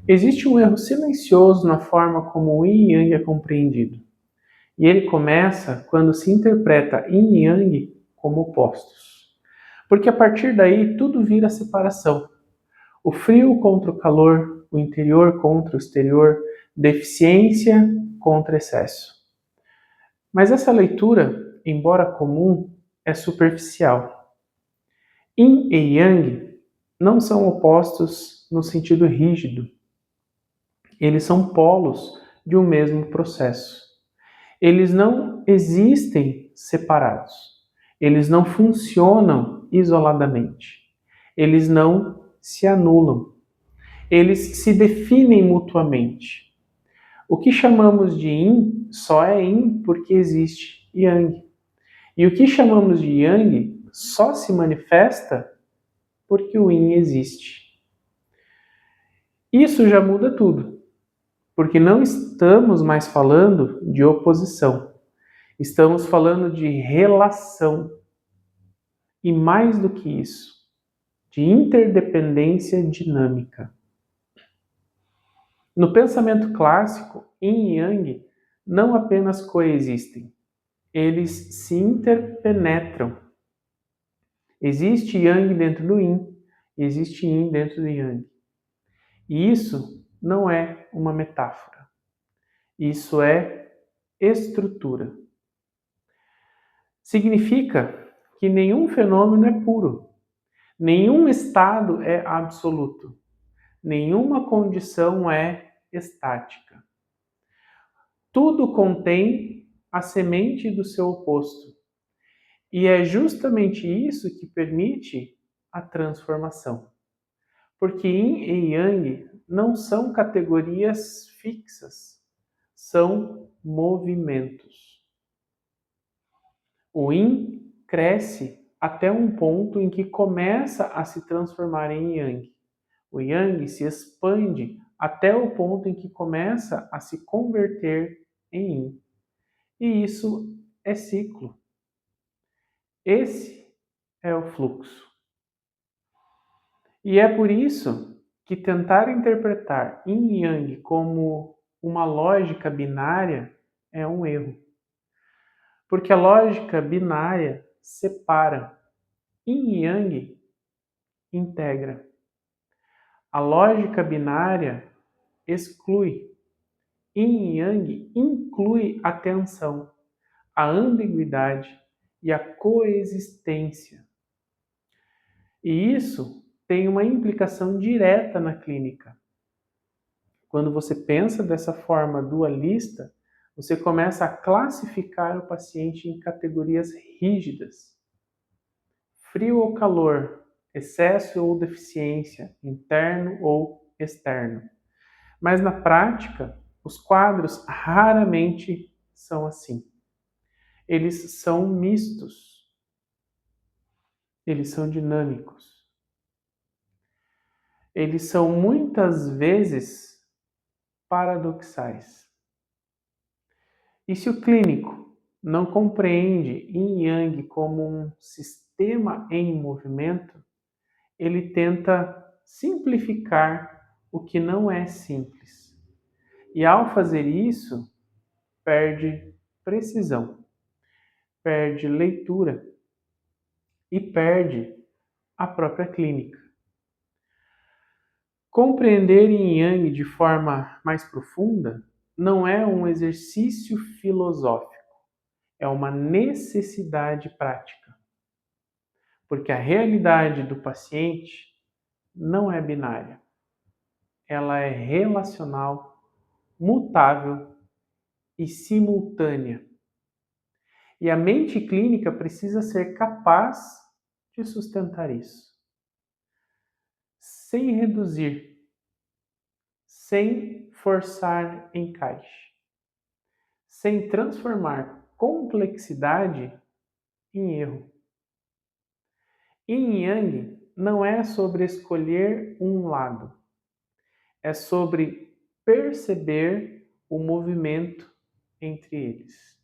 Existe um erro silencioso na forma como o Yin e Yang é compreendido. E ele começa quando se interpreta Yin e Yang como opostos. Porque a partir daí tudo vira separação. O frio contra o calor, o interior contra o exterior, deficiência contra excesso. Mas essa leitura, embora comum, é superficial. Yin e Yang não são opostos no sentido rígido. Eles são polos de um mesmo processo. Eles não existem separados. Eles não funcionam isoladamente. Eles não se anulam. Eles se definem mutuamente. O que chamamos de Yin só é Yin porque existe Yang. E o que chamamos de Yang só se manifesta porque o Yin existe. Isso já muda tudo, porque não estamos mais falando de oposição. Estamos falando de relação. E mais do que isso, de interdependência dinâmica. No pensamento clássico, Yin e Yang não apenas coexistem, eles se interpenetram. Existe Yang dentro do Yin, existe Yin dentro do Yang. E isso não é uma metáfora. Isso é estrutura. Significa que nenhum fenômeno é puro, nenhum estado é absoluto, nenhuma condição é estática. Tudo contém a semente do seu oposto. E é justamente isso que permite a transformação. Porque Yin e Yang não são categorias fixas, são movimentos. O Yin cresce até um ponto em que começa a se transformar em Yang. O Yang se expande até o ponto em que começa a se converter em Yin. E isso é ciclo. Esse é o fluxo. E é por isso que tentar interpretar Yin e Yang como uma lógica binária é um erro. Porque a lógica binária separa, Yin e Yang integra. A lógica binária exclui, Yin e Yang inclui a tensão, a ambiguidade e a coexistência. E isso tem uma implicação direta na clínica. Quando você pensa dessa forma dualista, você começa a classificar o paciente em categorias rígidas. Frio ou calor, excesso ou deficiência, interno ou externo. Mas na prática, os quadros raramente são assim. Eles são mistos. Eles são dinâmicos. Eles são muitas vezes paradoxais. E se o clínico não compreende Yin e Yang como um sistema em movimento, ele tenta simplificar o que não é simples. E ao fazer isso, perde precisão, perde leitura e perde a própria clínica. Compreender Yin e Yang de forma mais profunda não é um exercício filosófico, é uma necessidade prática. Porque a realidade do paciente não é binária. Ela é relacional, mutável e simultânea. E a mente clínica precisa ser capaz de sustentar isso. Sem reduzir, sem forçar encaixe, sem transformar complexidade em erro. Yin e Yang não é sobre escolher um lado, é sobre perceber o movimento entre eles.